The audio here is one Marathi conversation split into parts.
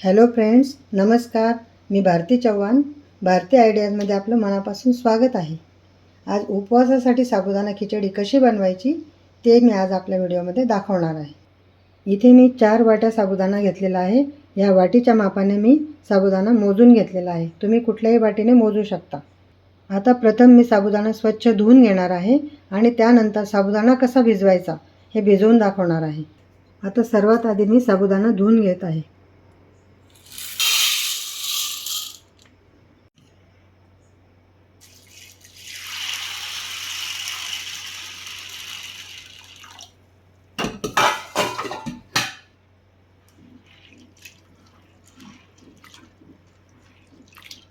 हॅलो फ्रेंड्स, नमस्कार. मी भारती चव्हाण. भारती आयडियाजमध्ये आपलं मनापासून स्वागत आहे. आज उपवासासाठी साबुदाणा खिचडी कशी बनवायची ते मी आज आपल्या व्हिडिओमध्ये दाखवणार आहे. इथे मी 4 वाट्या साबुदाणा घेतलेला आहे. या वाटीच्या मापाने मी साबुदाणा मोजून घेतलेला आहे. तुम्ही कुठल्याही वाटीने मोजू शकता. आता प्रथम मी साबुदाणा स्वच्छ धुवून घेणार आहे आणि त्यानंतर साबुदाणा कसा भिजवायचा हे भिजवून दाखवणार आहे. आता सर्वात आधी मी साबुदाणा धुवून घेत आहे.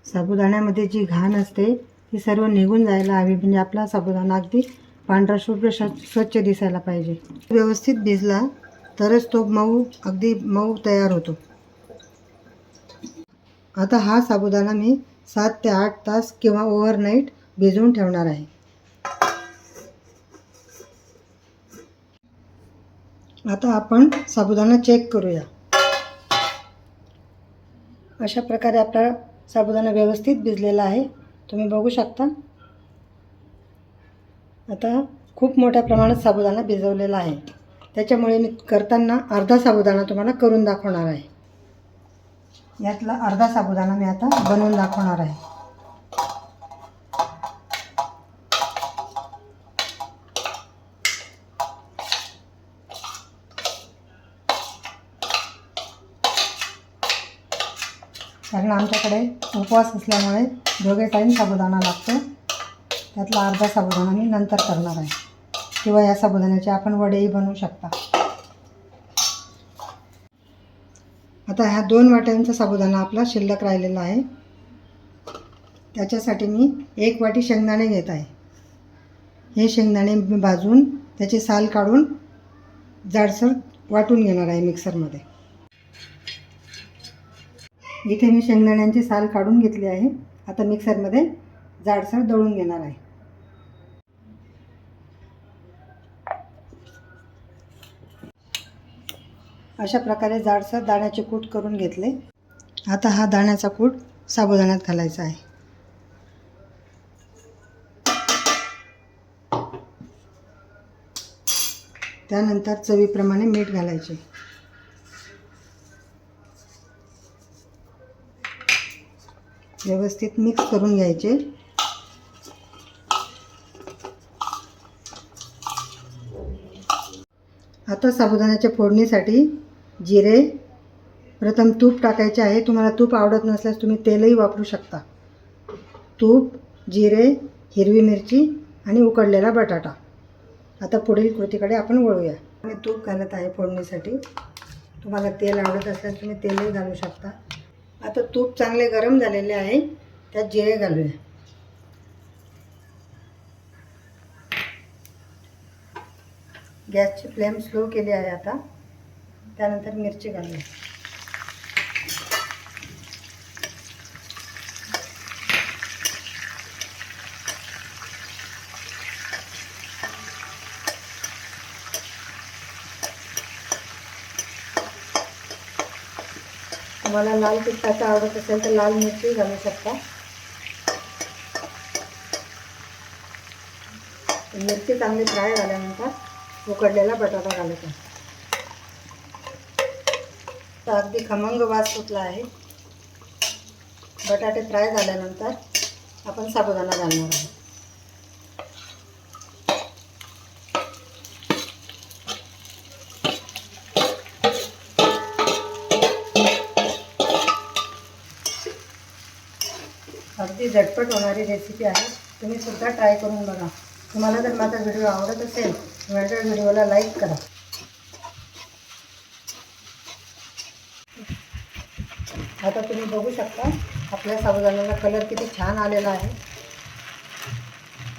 साबुदाण्यामध्ये जी घाण असते ती सर्व निघून जायला हवी, म्हणजे आपला साबुदाणा अगदी पांढरा शुभ्र स्वच्छ दिसायला पाहिजे. व्यवस्थित भिजला तरच तो अगदी मऊ तयार होतो. आता हा साबुदाणा मी 7 ते 8 तास किंवा ओव्हरनाईट भिजवून ठेवणार आहे. आता आपण साबुदाणा चेक करूया. अशा प्रकारे आपला साबुदाणा व्यवस्थित भिजलेला आहे, तुम्ही बघू शकता. आता खूप मोठ्या प्रमाणात साबुदाणा भिजवलेला आहे, त्याच्यामुळे मी करताना अर्धा साबुदाणा तुम्हाला करून दाखवणार आहे. यातला अर्धा साबुदाणा मी आता बनवून दाखवणार आहे. कारण आमच्याकडे उपवास असल्यामुळे 2 टाईम साबुदाणा लागतो. त्यातला अर्धा साबुदाणा मी नंतर करणार आहे, किंवा या साबुदाण्याचे आपण वडेही बनवू शकता. आता ह्या 2 वाट्यांचा साबुदाणा आपला शिल्लक राहिलेला आहे. त्याच्यासाठी मी 1 वाटी शेंगदाणे घेत आहे. हे शेंगदाणे मी भाजून त्याची साल काढून जाडसर वाटून घेणार आहे मिक्सरमध्ये. इथे मी शेंगदाण्यांची साल काढून घेतली आहे. आता मिक्सरमध्ये जाडसर दळून घेणार आहे. अशा प्रकारे जाडसर दाण्याचे कूट करून घेतले. आता हा दाण्याचा कूट साबुदाण्यात घालायचा आहे. त्यानंतर चवीप्रमाणे मीठ घालायचे. व्यवस्थित मिक्स करून घ्यायचे. आता साबुदाण्याच्या फोडणीसाठी जिरे, प्रथम तूप टाकायचे आहे. तुम्हाला तूप आवडत नसल्यास तुम्ही तेलही वापरू शकता. तूप, जिरे, हिरवी मिरची आणि उकडलेला बटाटा. आता पुढील कृतीकडे आपण वळूया. मी तूप घालत आहे फोडणीसाठी. तुम्हाला तेल आवडत असल्यास तुम्ही तेलही घालू शकता. आता तूप चांगले गरम झालेले आहे, त्यात जिरे घालूया. गॅसची फ्लेम स्लो केली आहे. आता त्यानंतर मिरची घालूया. तुम्हाला लाल तिखटाचं आवडत असेल तर लाल मिरची घालू शकता. मिरची चांगली फ्राय झाल्यानंतर उकडलेला बटाटा घालत आहे. तर अगदी खमंग वास सुटला आहे. बटाटे फ्राय झाल्यानंतर आपण साबुदाणा घालणार आहोत. अगदी झटपट होणारी रेसिपी आहे, तुम्ही सुद्धा ट्राय करून बघा. तुम्हाला जर माझा व्हिडिओ आवडत असेल तर माझ्या व्हिडिओला लाईक करा. आता तुम्ही बघू शकता आपल्या साबुदाण्याला कलर किती छान आलेला आहे.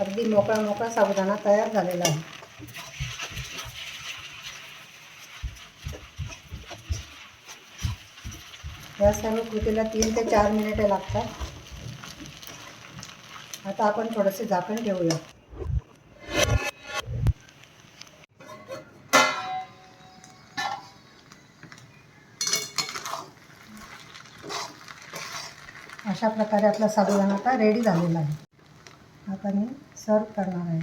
अगदी मोकळा मोकळा साबुदाणा तयार झालेला आहे. या सर्व कृतीला 3 ते 4 मिनिटे लागतात. आता आपण थोडेसे झाकण ठेवूया. अशा प्रकारे आपला साबुदाणा आता रेडी झालेला आहे. आता मी सर्व करणार आहे.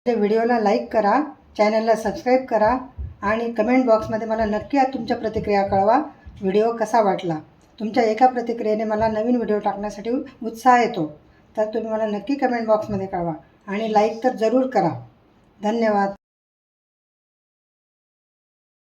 व्हिडिओला लाईक करा, चॅनलला सबस्क्राईब करा आणि कमेंट बॉक्समध्ये मला नक्की तुमच्या प्रतिक्रिया कळवा. व्हिडिओ कसा वाटला. तुमच्या एका प्रतिक्रियेने मला नवीन व्हिडिओ टाकण्यासाठी उत्साह येतो. तर तुम्ही मला नक्की कमेंट बॉक्समध्ये कळवा आणि लाईक तर जरूर करा. धन्यवाद.